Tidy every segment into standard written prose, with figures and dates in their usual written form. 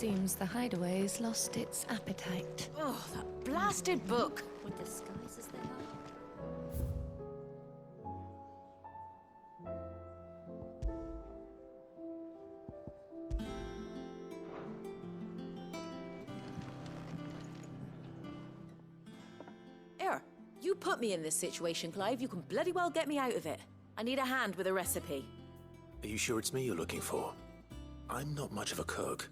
Seems the hideaway's lost its appetite. Oh, that blasted book! With the skies as they are. Here, you put me in this situation, Clive. You can bloody well get me out of it. I need a hand with a recipe. Are you sure it's me you're looking for? I'm not much of a cook.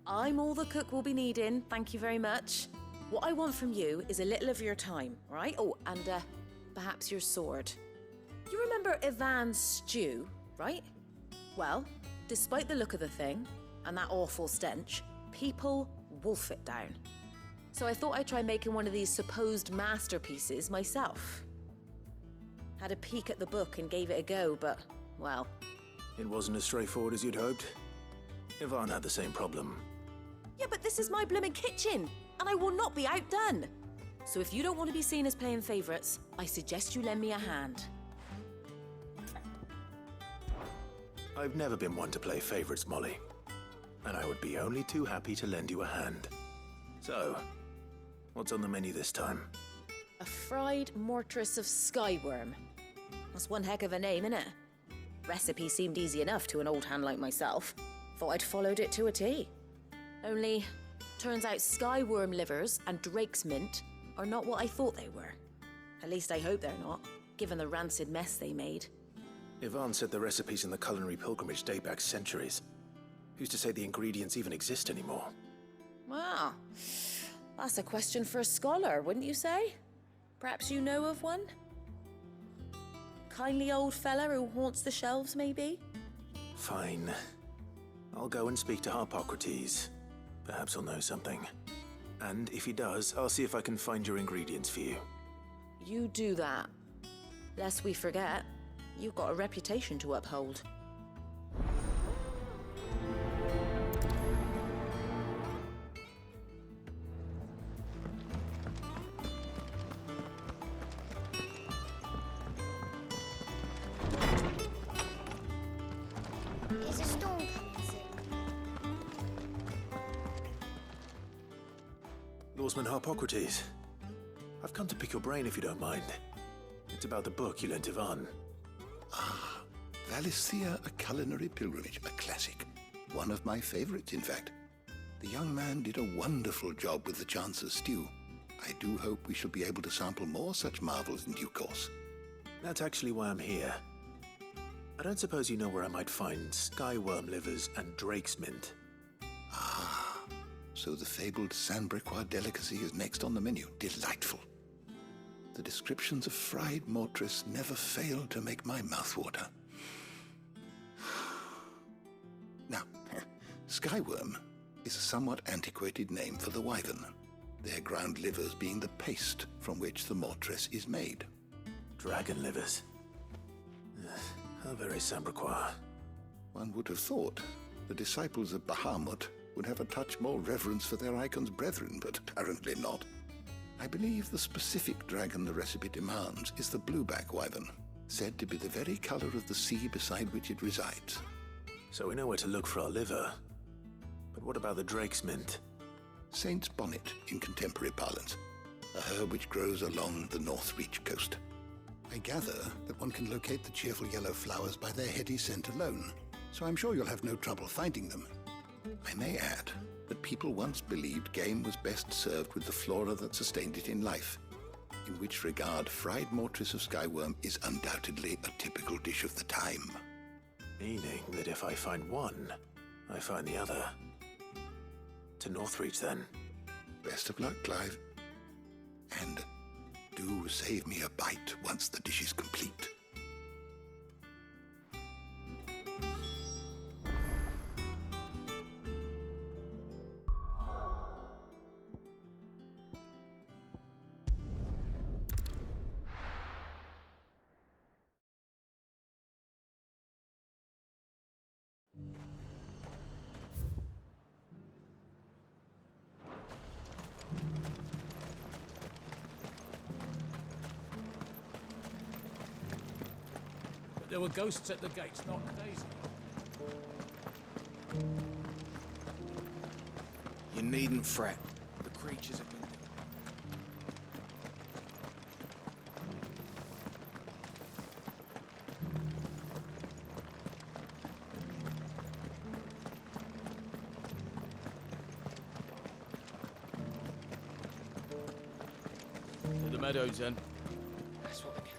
I'm all the cook will be needing, thank you very much. What I want from you is a little of your time, right? Oh, and perhaps your sword. You remember Ivan's stew, right? Well, despite the look of the thing, and that awful stench, people wolf it down. So I thought I'd try making one of these supposed masterpieces myself. Had a peek at the book and gave it a go, but, well... It wasn't as straightforward as you'd hoped. Ivan had the same problem. Yeah, but this is my blooming kitchen, and I will not be outdone. So if you don't want to be seen as playing favourites, I suggest you lend me a hand. I've never been one to play favourites, Molly. And I would be only too happy to lend you a hand. So, what's on the menu this time? A fried mortress of skyworm. That's one heck of a name, innit? Recipe seemed easy enough to an old hand like myself. Thought I'd followed it to a T. Only, turns out skyworm livers and drake's mint are not what I thought they were. At least I hope they're not, given the rancid mess they made. Ivan said the recipes in the culinary pilgrimage date back centuries. Who's to say the ingredients even exist anymore? Well, that's a question for a scholar, wouldn't you say? Perhaps you know of one? Kindly old fella who haunts the shelves, maybe? Fine. I'll go and speak to Harpocrates. Perhaps he'll know something. And if he does, I'll see if I can find your ingredients for you. You do that. Lest we forget, you've got a reputation to uphold. Is a storm coming soon? Lawsman Harpocrates. I've come to pick your brain if you don't mind. It's about the book you lent Ivan. Ah, Valisthea, A Culinary Pilgrimage, a classic. One of my favorites, in fact. The young man did a wonderful job with the Chance's stew. I do hope we shall be able to sample more such marvels in due course. That's actually why I'm here. I don't suppose you know where I might find skyworm livers and drake's mint. Ah, so the fabled Saint-Brecois delicacy is next on the menu. Delightful. The descriptions of fried mortress never fail to make my mouth water. Now, skyworm is a somewhat antiquated name for the wyvern, their ground livers being the paste from which the mortress is made. Dragon livers. How very Saint-Brecois. One would have thought the disciples of Bahamut would have a touch more reverence for their Eikons brethren, but apparently not. I believe the specific dragon the recipe demands is the blueback wyvern, said to be the very color of the sea beside which it resides. So we know where to look for our liver. But what about the drake's mint? Saint's bonnet in contemporary parlance, a herb which grows along the North Reach coast. I gather that one can locate the cheerful yellow flowers by their heady scent alone, so I'm sure you'll have no trouble finding them. I may add that people once believed game was best served with the flora that sustained it in life, in which regard fried mortress of skyworm is undoubtedly a typical dish of the time. Meaning that if I find one, I find the other. To Northreach, then. Best of luck, Clive. And do save me a bite once the dish is complete. There were ghosts at the gates, not Daisy. You needn't fret. The creatures have been... To the meadows, then. That's what we can.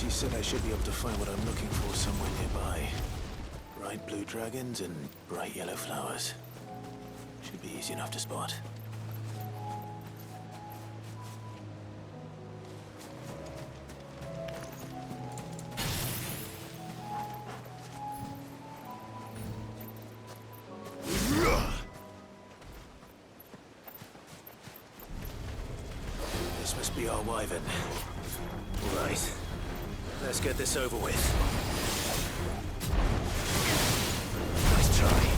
Said I should be able to find what I'm looking for somewhere nearby. Bright blue dragons and bright yellow flowers. Should be easy enough to spot. This must be our wyvern. All right. Let's get this over with. Nice try.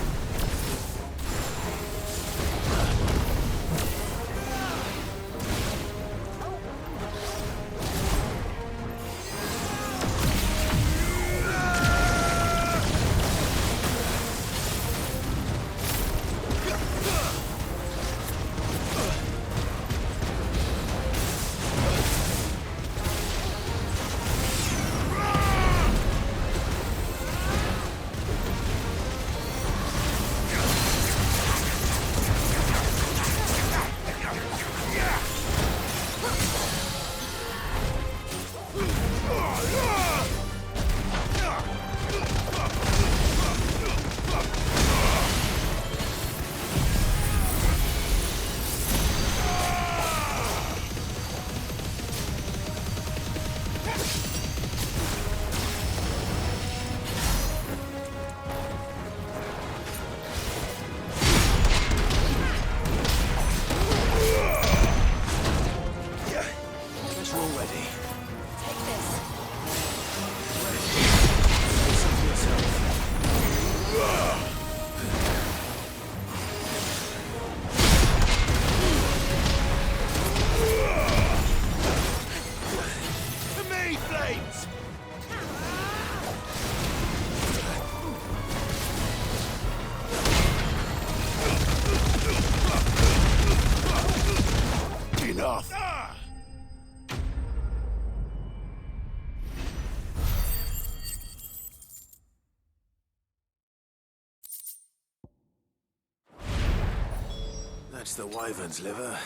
That's the wyvern's liver.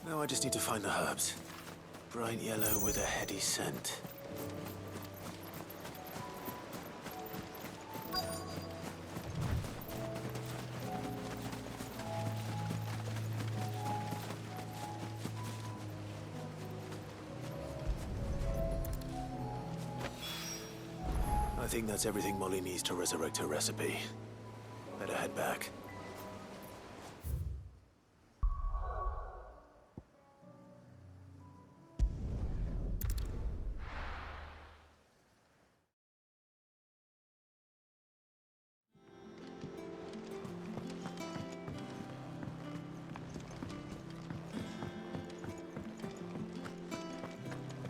Now I just need to find the herbs. Bright yellow with a heady scent. I think that's everything Molly needs to resurrect her recipe. Better head back.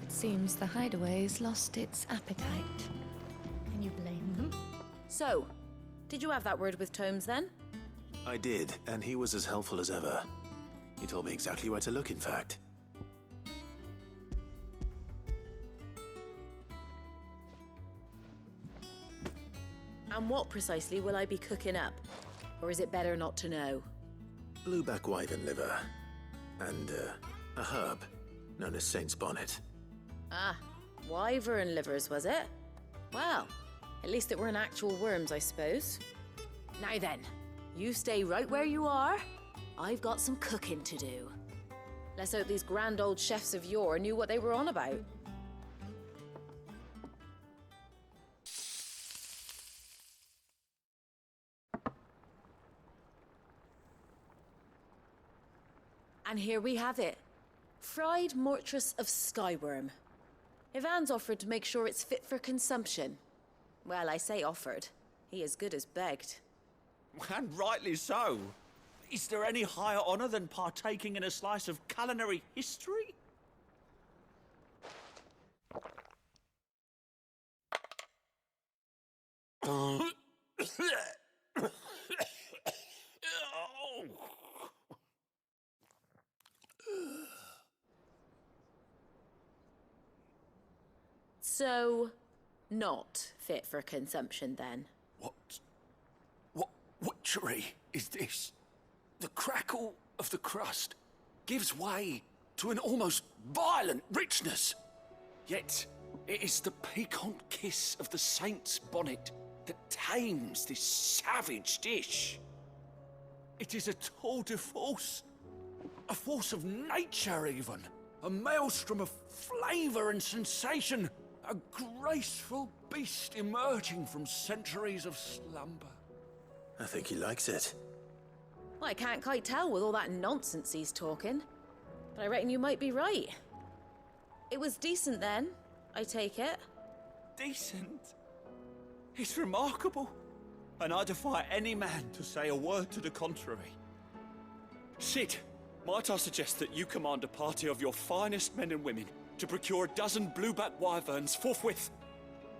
Seems the hideaway's lost its appetite. Can you blame them? So, did you have that word with Tomes then? I did, and he was as helpful as ever. He told me exactly where to look, in fact. And what precisely will I be cooking up? Or is it better not to know? Blueback wyvern liver. And, a herb known as Saint's Bonnet. Ah, wyvern livers, was it? Well, at least it weren't actual worms, I suppose. Now then, you stay right where you are. I've got some cooking to do. Let's hope these grand old chefs of yore knew what they were on about. And here we have it. Fried mortress of skyworm. Ivan's offered to make sure it's fit for consumption. Well, I say offered. He as good as begged. And rightly so. Is there any higher honor than partaking in a slice of culinary history? So, not fit for consumption then? What witchery is this? The crackle of the crust gives way to an almost violent richness. Yet, it is the piquant kiss of the saint's bonnet that tames this savage dish. It is a tour de force, a force of nature even, a maelstrom of flavor and sensation, a graceful beast emerging from centuries of slumber. I think he likes it. Well, I can't quite tell with all that nonsense he's talking. But I reckon you might be right. It was decent then, I take it. Decent? It's remarkable. And I defy any man to say a word to the contrary. Sid, might I suggest that you command a party of your finest men and women to procure a dozen blueback wyverns forthwith?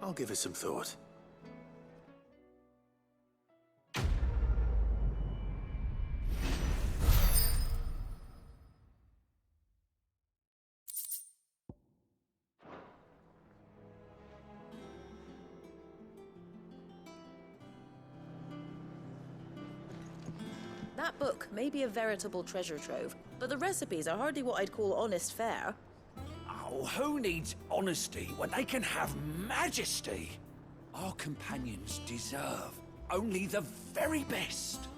I'll give it some thought. That book may be a veritable treasure trove, but the recipes are hardly what I'd call honest fare. Oh, who needs honesty when they can have majesty? Our companions deserve only the very best.